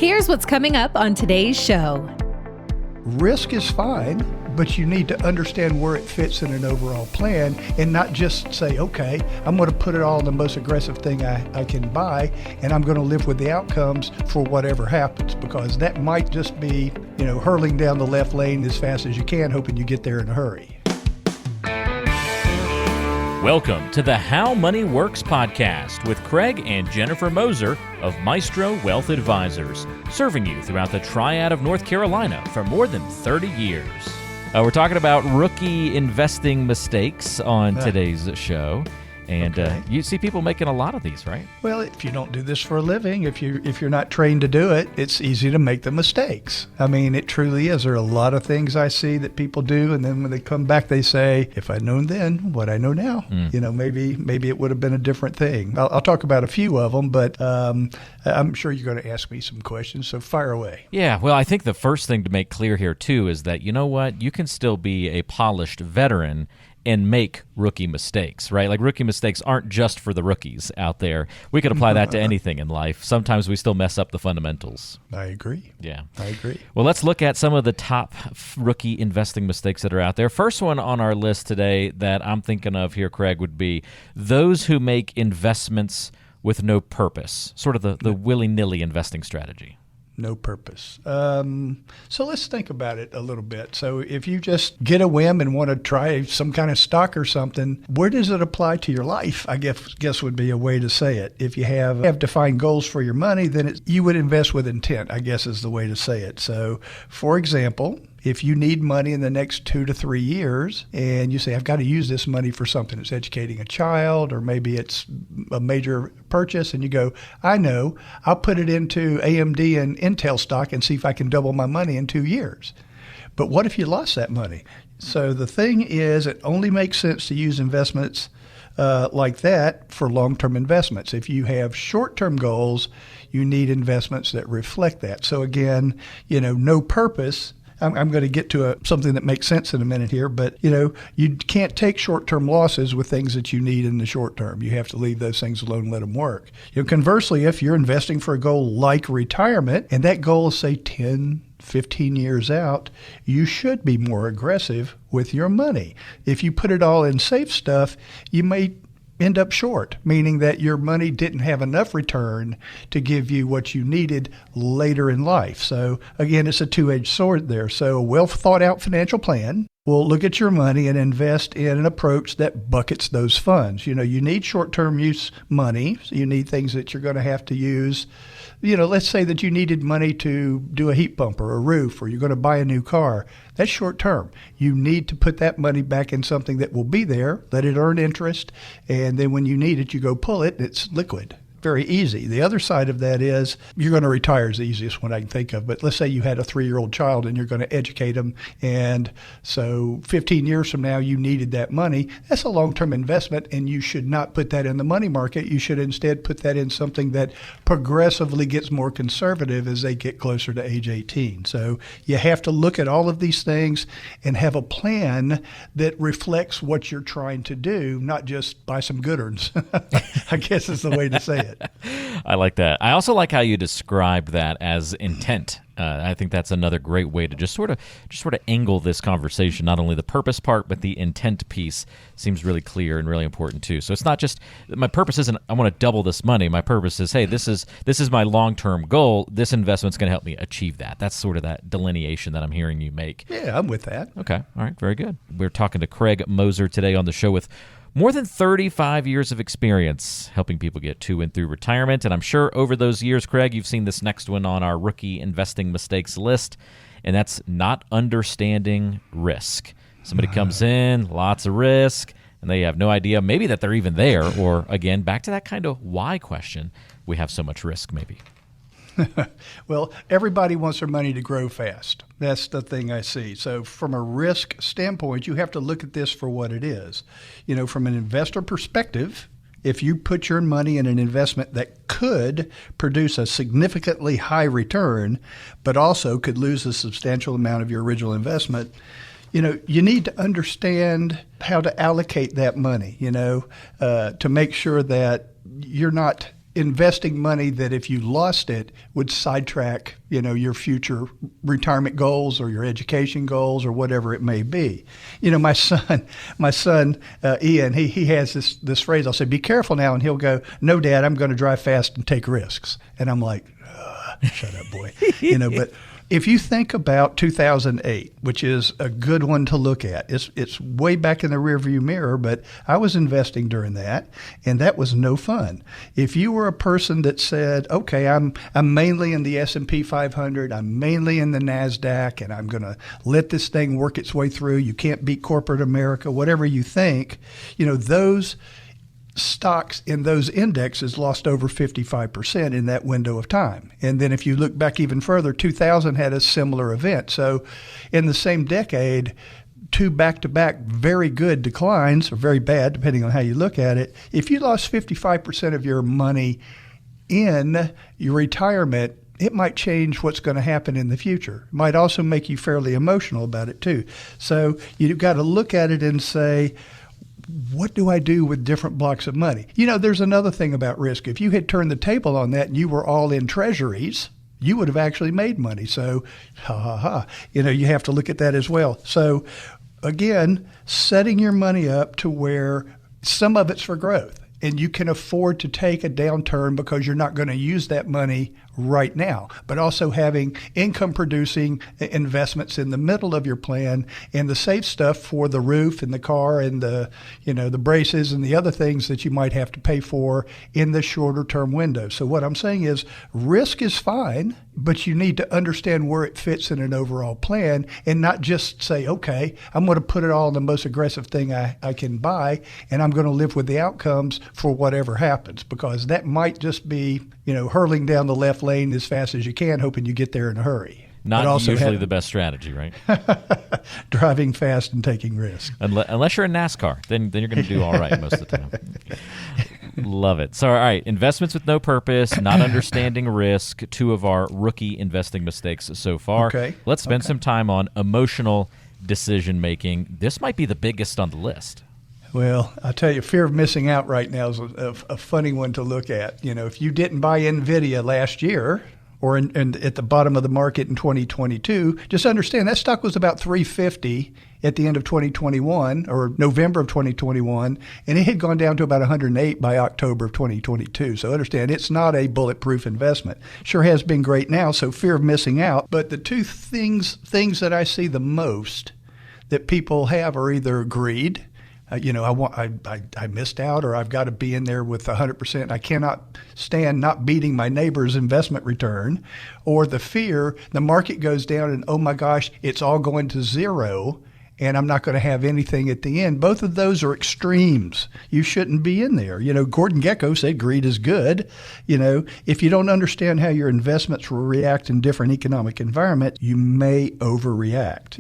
Here's what's coming up on today's show. Risk is fine, but you need to understand where it fits in an overall plan and not just say, okay, I'm going to put it all in the most aggressive thing I can buy, and I'm going to live with the outcomes for whatever happens, because that might just be, hurling down the left lane as fast as you can, hoping you get there in a hurry. Welcome to the How Money Works podcast with Craig and Jennifer Moser of Maestro Wealth Advisors, serving you throughout the Triad of North Carolina for more than 30 years. We're talking about rookie investing mistakes on today's show. And you see people making a lot of these, right? Well, if you don't do this for a living, if you're not trained to do it, it's easy to make the mistakes. I mean, it truly is. There are a lot of things I see that people do, and then when they come back, they say, if I'd known then what I know now, maybe it would have been a different thing. I'll talk about a few of them, but I'm sure you're going to ask me some questions, so fire away. Yeah, well, I think the first thing to make clear here, too, is that, you know what? You can still be a polished veteran and make rookie mistakes, right? Like, rookie mistakes aren't just for the rookies out there. We could apply that to anything in life. Sometimes we still mess up the fundamentals. I agree. Yeah. I agree. Well, let's look at some of the top rookie investing mistakes that are out there. First one on our list today that I'm thinking of here, Craig, would be those who make investments with no purpose, sort of the willy-nilly investing strategy. No purpose. So let's think about it a little bit. So if you just get a whim and want to try some kind of stock or something, where does it apply to your life? I guess would be a way to say it. If you have defined goals for your money, then you would invest with intent, I guess is the way to say it. So, for example, if you need money in the next 2 to 3 years and you say, I've got to use this money for something, it's educating a child, or maybe it's a major purchase, and you go, I know, I'll put it into AMD and Intel stock and see if I can double my money in 2 years. But what if you lost that money? So the thing is, it only makes sense to use investments like that for long-term investments. If you have short-term goals, you need investments that reflect that. So again, no purpose. I'm going to get to something that makes sense in a minute here, but you can't take short-term losses with things that you need in the short term. You have to leave those things alone and let them work. Conversely, if you're investing for a goal like retirement, and that goal is, say, 10, 15 years out, you should be more aggressive with your money. If you put it all in safe stuff, you may end up short, meaning that your money didn't have enough return to give you what you needed later in life. So again, it's a two-edged sword there. So a well thought out financial plan will look at your money and invest in an approach that buckets those funds. You need short-term use money. So you need things that you're going to have to use. Let's say that you needed money to do a heat pump or a roof, or you're going to buy a new car. That's short term. You need to put that money back in something that will be there, let it earn interest, and then when you need it, you go pull it, and it's liquid. Very easy. The other side of that is you're going to retire is the easiest one I can think of. But let's say you had a 3-year-old child and you're going to educate them. And so 15 years from now, you needed that money. That's a long-term investment, and you should not put that in the money market. You should instead put that in something that progressively gets more conservative as they get closer to age 18. So you have to look at all of these things and have a plan that reflects what you're trying to do, not just buy some good earns, I guess is the way to say it. I like that. I also like how you described that as intent. I think that's another great way to just sort of angle this conversation. Not only the purpose part, but the intent piece seems really clear and really important too. So it's not just my purpose isn't I want to double this money. My purpose is, hey, this is my long-term goal. This investment's going to help me achieve that. That's sort of that delineation that I'm hearing you make. Yeah, I'm with that. Okay. All right. Very good. We're talking to Craig Moser today on the show with more than 35 years of experience helping people get to and through retirement. And I'm sure over those years, Craig, you've seen this next one on our rookie investing mistakes list, and that's not understanding risk. Somebody comes in, lots of risk, and they have no idea maybe that they're even there, or again, back to that kind of why question, we have so much risk maybe. Well, everybody wants their money to grow fast. That's the thing I see. So from a risk standpoint, you have to look at this for what it is. From an investor perspective, if you put your money in an investment that could produce a significantly high return, but also could lose a substantial amount of your original investment, you need to understand how to allocate that money, to make sure that you're not investing money that if you lost it would sidetrack, your future retirement goals or your education goals or whatever it may be. My son, Ian, he has this phrase. I'll say, "Be careful now," and he'll go, "No, Dad, I'm going to drive fast and take risks." And I'm like, shut up, boy. But if you think about 2008, which is a good one to look at, it's way back in the rearview mirror, but I was investing during that, and that was no fun. If you were a person that said, "Okay, I'm mainly in the S&P 500, I'm mainly in the NASDAQ, and I'm going to let this thing work its way through. You can't beat corporate America," whatever you think, those stocks in those indexes lost over 55% in that window of time. And then if you look back even further, 2000 had a similar event. So in the same decade, two back-to-back very good declines, or very bad, depending on how you look at it. If you lost 55% of your money in your retirement, it might change what's going to happen in the future. It might also make you fairly emotional about it too. So you've got to look at it and say, what do I do with different blocks of money? There's another thing about risk. If you had turned the table on that and you were all in treasuries, you would have actually made money. So, you have to look at that as well. So, again, setting your money up to where some of it's for growth, and you can afford to take a downturn because you're not going to use that money right now, but also having income-producing investments in the middle of your plan and the safe stuff for the roof and the car and the braces and the other things that you might have to pay for in the shorter-term window. So what I'm saying is risk is fine, but you need to understand where it fits in an overall plan and not just say, "Okay, I'm going to put it all in the most aggressive thing I can buy, and I'm going to live with the outcomes for whatever happens," because that might just be, hurling down the left lane as fast as you can, hoping you get there in a hurry. Not usually the best strategy, right? Driving fast and taking risks. Unless you're in NASCAR, then you're going to do all right most of the time. Love it. So, all right, investments with no purpose, not understanding risk, two of our rookie investing mistakes so far. Okay. Let's spend some time on emotional decision-making. This might be the biggest on the list. Well, I tell you, fear of missing out right now is a funny one to look at. If you didn't buy NVIDIA last year or at the bottom of the market in 2022, just understand that stock was about $350 at the end of 2021 or November of 2021, and it had gone down to about 108 by October of 2022. So understand, it's not a bulletproof investment. Sure has been great now, so fear of missing out. But the two things that I see the most that people have are either greed. I missed out, or I've got to be in there with 100%. I cannot stand not beating my neighbor's investment return, or the fear the market goes down and, oh my gosh, it's all going to zero and I'm not going to have anything at the end. Both of those are extremes. You shouldn't be in there. Gordon Gekko said greed is good. If you don't understand how your investments will react in different economic environments, you may overreact.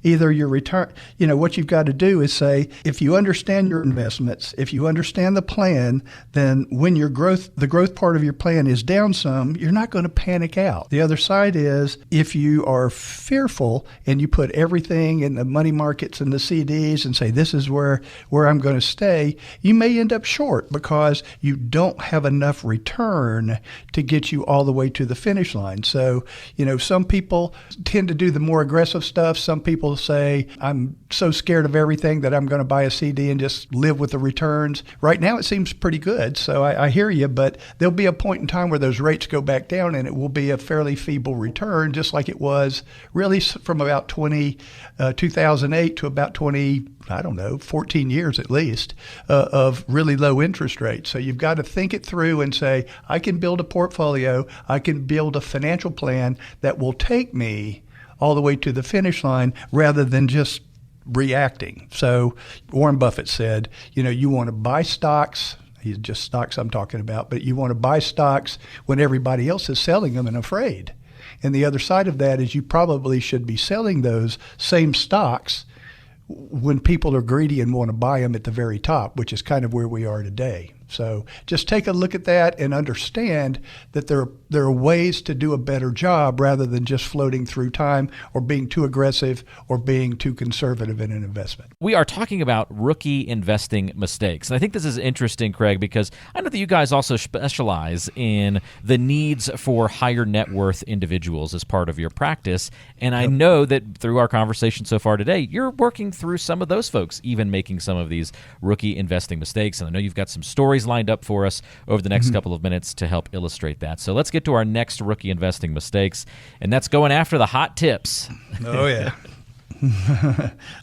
Either your return, what you've got to do is say, if you understand your investments, if you understand the plan, then when the growth part of your plan is down some, you're not going to panic out. The other side is, if you are fearful and you put everything in the money markets and the CDs and say, this is where I'm going to stay, you may end up short because you don't have enough return to get you all the way to the finish line. So, some people tend to do the more aggressive stuff. Some people say, I'm so scared of everything that I'm going to buy a CD and just live with the returns. Right now, it seems pretty good. So I hear you, but there'll be a point in time where those rates go back down and it will be a fairly feeble return, just like it was really from about 2008 to about 14 years at least, of really low interest rates. So you've got to think it through and say, I can build a portfolio, I can build a financial plan that will take me all the way to the finish line rather than just reacting. So Warren Buffett said, you want to buy stocks, just stocks I'm talking about, but you want to buy stocks when everybody else is selling them and afraid. And the other side of that is you probably should be selling those same stocks when people are greedy and want to buy them at the very top, which is kind of where we are today. So just take a look at that and understand that there are ways to do a better job rather than just floating through time or being too aggressive or being too conservative in an investment. We are talking about rookie investing mistakes. And I think this is interesting, Craig, because I know that you guys also specialize in the needs for higher net worth individuals as part of your practice. And I know that through our conversation so far today, you're working through some of those folks, even making some of these rookie investing mistakes. And I know you've got some stories lined up for us over the next couple of minutes to help illustrate that. So let's get to our next rookie investing mistakes, and that's going after the hot tips. Oh, yeah.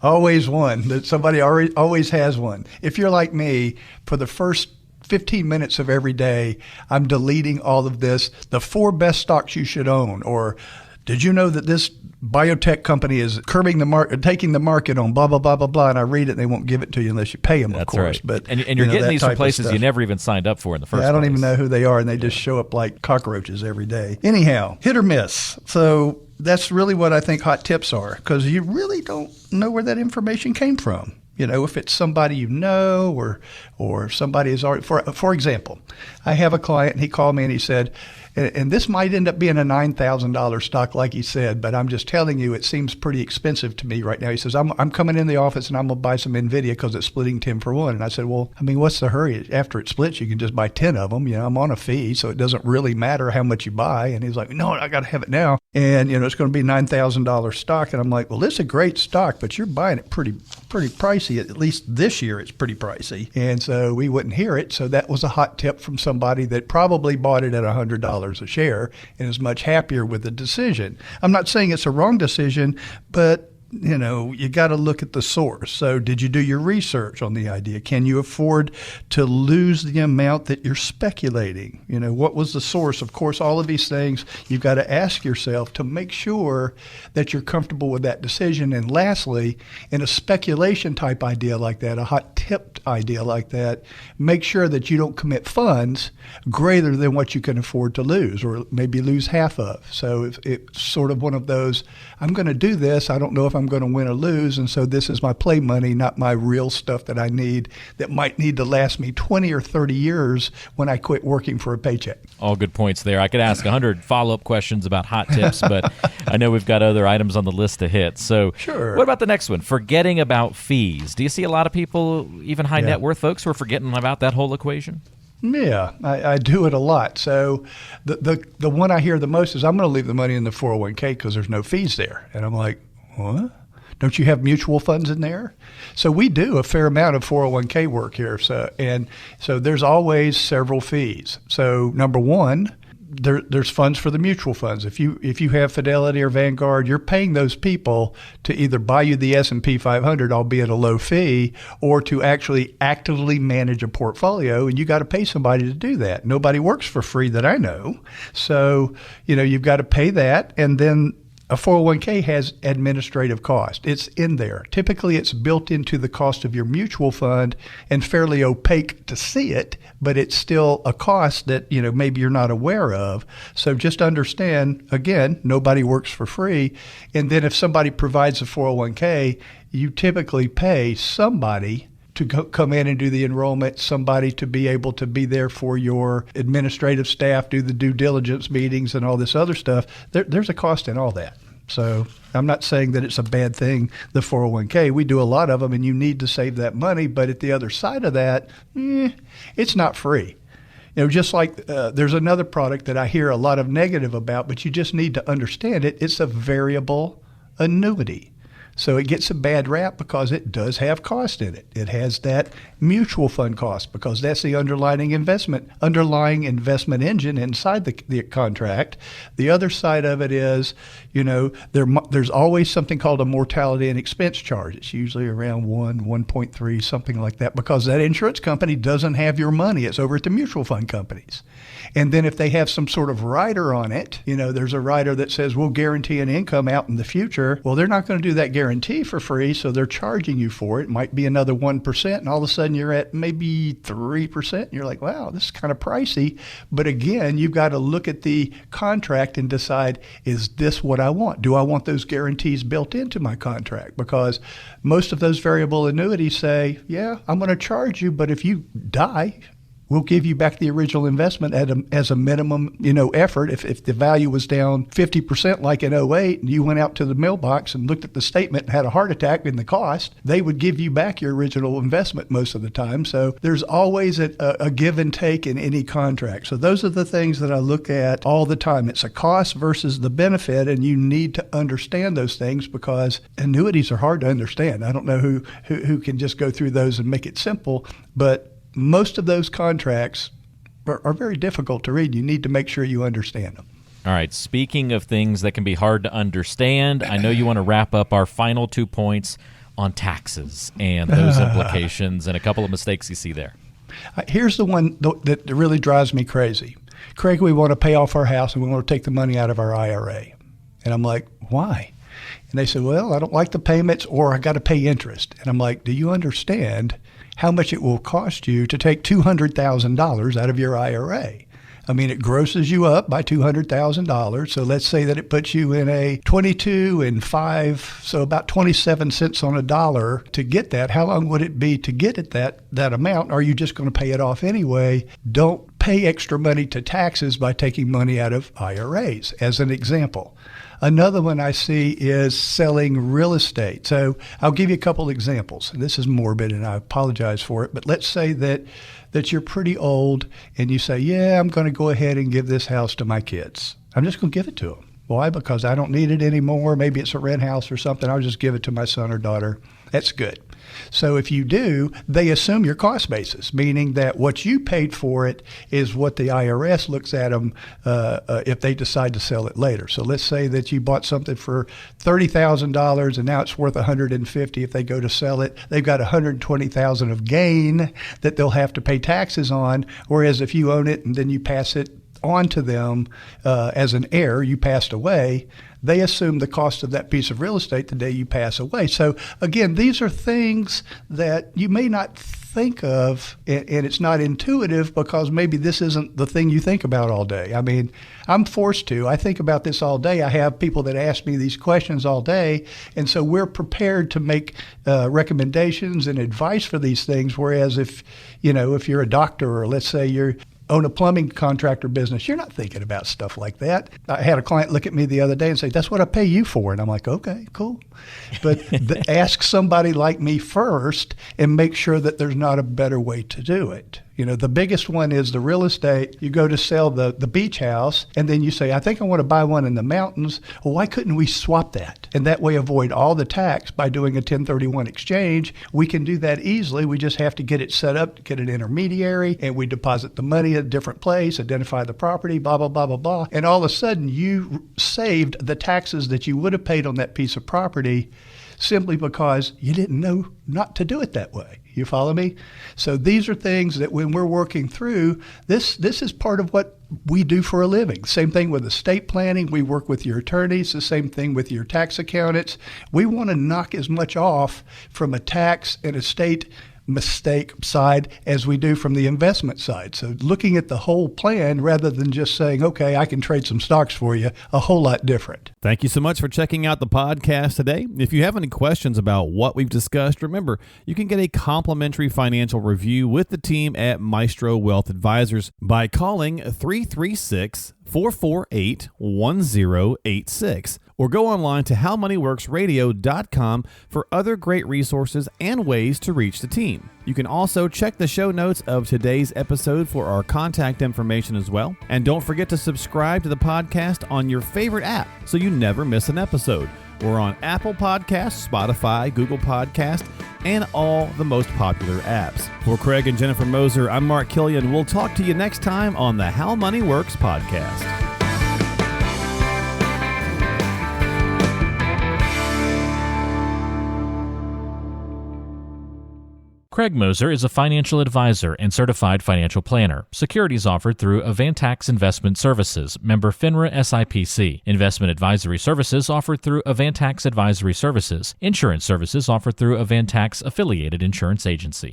Always one. That somebody always has one. If you're like me, for the first 15 minutes of every day, I'm deleting all of this. The 4 best stocks you should own, or did you know that this biotech company is curbing the market, taking the market on blah, blah, blah, blah, blah, and I read it, and they won't give it to you unless you pay them, of course. Right. But and you're getting these from places you never even signed up for in the first place. I don't even know who they are, and they just show up like cockroaches every day. Anyhow, hit or miss. So that's really what I think hot tips are, because you really don't know where that information came from. You know, if it's somebody you know or somebody is already, for example, I have a client, and he called me and he said, and this might end up being a $9,000 stock, like he said, but I'm just telling you, it seems pretty expensive to me right now. He says, I'm coming in the office and I'm going to buy some NVIDIA because it's splitting 10 for 1. And I said, well, I mean, what's the hurry? After it splits, you can just buy 10 of them. You know, I'm on a fee, so it doesn't really matter how much you buy. And he's like, no, I got to have it now. And, you know, it's going to be $9,000 stock. And I'm like, well, this is a great stock, but you're buying it pretty pricey. At least this year, it's pretty pricey. And so we wouldn't hear it. So that was a hot tip from somebody that probably bought it at $100 a share and is much happier with the decision. I'm not saying it's a wrong decision, but you know, you got to look at the source. So did you do your research on the idea? Can you afford to lose the amount that you're speculating? You know, what was the source? Of course, all of these things you've got to ask yourself to make sure that you're comfortable with that decision. And lastly, in a speculation type idea like that, a hot tipped idea like that, make sure that you don't commit funds greater than what you can afford to lose, or maybe lose half of. So if it's sort of one of those, I'm going to do this, I don't know if I'm going to win or lose, and so this is my play money, not my real stuff that I need, that might need to last me 20 or 30 years when I quit working for a paycheck. All good points there. I could ask 100 follow-up questions about hot tips, but I know we've got other items on the list to hit. So sure. What about the next one? Forgetting about fees. Do you see a lot of people, even high net worth folks, who are forgetting about that whole equation? Yeah, I do it a lot. So the one I hear the most is, I'm going to leave the money in the 401k because there's no fees there. And I'm like, what? Don't you have mutual funds in there? So we do a fair amount of 401k work here. So there's always several fees. So number one, there's funds for the mutual funds. If you have Fidelity or Vanguard, you're paying those people to either buy you the S&P 500, albeit a low fee, or to actually actively manage a portfolio, and you got to pay somebody to do that. Nobody works for free that I know. So, you know, you've got to pay that, and then a 401k has administrative cost. It's in there. Typically, it's built into the cost of your mutual fund and fairly opaque to see it, but it's still a cost that, you know, maybe you're not aware of. So just understand, again, nobody works for free. And then if somebody provides a 401k, you typically pay somebody to come in and do the enrollment, somebody to be able to be there for your administrative staff, do the due diligence meetings and all this other stuff. There's a cost in all that. So I'm not saying that it's a bad thing, the 401k. We do a lot of them, and you need to save that money. But at the other side of that, it's not free. You know, just like there's another product that I hear a lot of negative about, but you just need to understand it. It's a variable annuity. So it gets a bad rap because it does have cost in it. It has that mutual fund cost because that's the underlying investment engine inside the contract. The other side of it is, you know, there's always something called a mortality and expense charge. It's usually around 1.3, something like that, because that insurance company doesn't have your money. It's over at the mutual fund companies. And then if they have some sort of rider on it, you know, there's a rider that says we'll guarantee an income out in the future. Well, they're not going to do that guarantee for free, so they're charging you for it. It might be another 1%, and all of a sudden you're at maybe 3%. And you're like, wow, this is kind of pricey. But again, you've got to look at the contract and decide, is this what I want? Do I want those guarantees built into my contract? Because most of those variable annuities say, yeah, I'm going to charge you, but if you die we'll give you back the original investment as a minimum, effort. If the value was down 50% like in '08, and you went out to the mailbox and looked at the statement and had a heart attack in the cost, they would give you back your original investment most of the time. So there's always a give and take in any contract. So those are the things that I look at all the time. It's a cost versus the benefit, and you need to understand those things because annuities are hard to understand. I don't know who can just go through those and make it simple, but most of those contracts are very difficult to read. You need to make sure you understand them. All right, speaking of things that can be hard to understand, I know you want to wrap up our final 2 points on taxes and those implications and a couple of mistakes you see there. Here's the one that really drives me crazy. Craig, we want to pay off our house and we want to take the money out of our IRA. And I'm like, why? And they said, well, I don't like the payments or I got to pay interest. And I'm like, do you understand how much it will cost you to take $200,000 out of your IRA? I mean, it grosses you up by $200,000. So let's say that it puts you in a 22 and 5, so about 27 cents on a dollar to get that. How long would it be to get at that amount? Are you just going to pay it off anyway? Don't pay extra money to taxes by taking money out of IRAs, as an example. Another one I see is selling real estate. So I'll give you a couple examples. This is morbid, and I apologize for it, but let's say that you're pretty old and you say, yeah, I'm going to go ahead and give this house to my kids. I'm just going to give it to them. Why? Because I don't need it anymore. Maybe it's a rent house or something. I'll just give it to my son or daughter. That's good. So if you do, they assume your cost basis, meaning that what you paid for it is what the IRS looks at them if they decide to sell it later. So let's say that you bought something for $30,000 and now it's worth $150,000. If they go to sell it, they've got $120,000 of gain that they'll have to pay taxes on. Whereas if you own it and then you pass it on to them as an heir, you passed away, they assume the cost of that piece of real estate the day you pass away. So again, these are things that you may not think of, and it's not intuitive because maybe this isn't the thing you think about all day. I mean, I'm forced to. I think about this all day. I have people that ask me these questions all day, and so we're prepared to make recommendations and advice for these things. Whereas if you're a doctor, or let's say you're own a plumbing contractor business, you're not thinking about stuff like that. I had a client look at me the other day and say, that's what I pay you for. And I'm like, okay, cool. But ask somebody like me first and make sure that there's not a better way to do it. The biggest one is the real estate. You go to sell the beach house, and then you say, I think I want to buy one in the mountains. Well, why couldn't we swap that? And that way avoid all the tax by doing a 1031 exchange. We can do that easily. We just have to get it set up, get an intermediary, and we deposit the money at a different place, identify the property, blah, blah, blah, blah, blah. And all of a sudden, you saved the taxes that you would have paid on that piece of property simply because you didn't know not to do it that way. You follow me? So these are things that when we're working through, this is part of what we do for a living. Same thing with estate planning. We work with your attorneys. The same thing with your tax accountants. We want to knock as much off from a tax and estate mistake side as we do from the investment side. So looking at the whole plan rather than just saying, okay, I can trade some stocks for you, a whole lot different. Thank you so much for checking out the podcast today. If you have any questions about what we've discussed, remember, you can get a complimentary financial review with the team at Maestro Wealth Advisors by calling 336-448-1086 or go online to howmoneyworksradio.com for other great resources and ways to reach the team. You can also check the show notes of today's episode for our contact information as well. And don't forget to subscribe to the podcast on your favorite app so you never miss an episode. We're on Apple Podcasts, Spotify, Google Podcasts, and all the most popular apps. For Craig and Jennifer Moser, I'm Mark Killian. We'll talk to you next time on the How Money Works podcast. Craig Moser is a financial advisor and certified financial planner. Securities offered through Avantax Investment Services, member FINRA SIPC. Investment advisory services offered through Avantax Advisory Services. Insurance services offered through Avantax Affiliated Insurance Agency.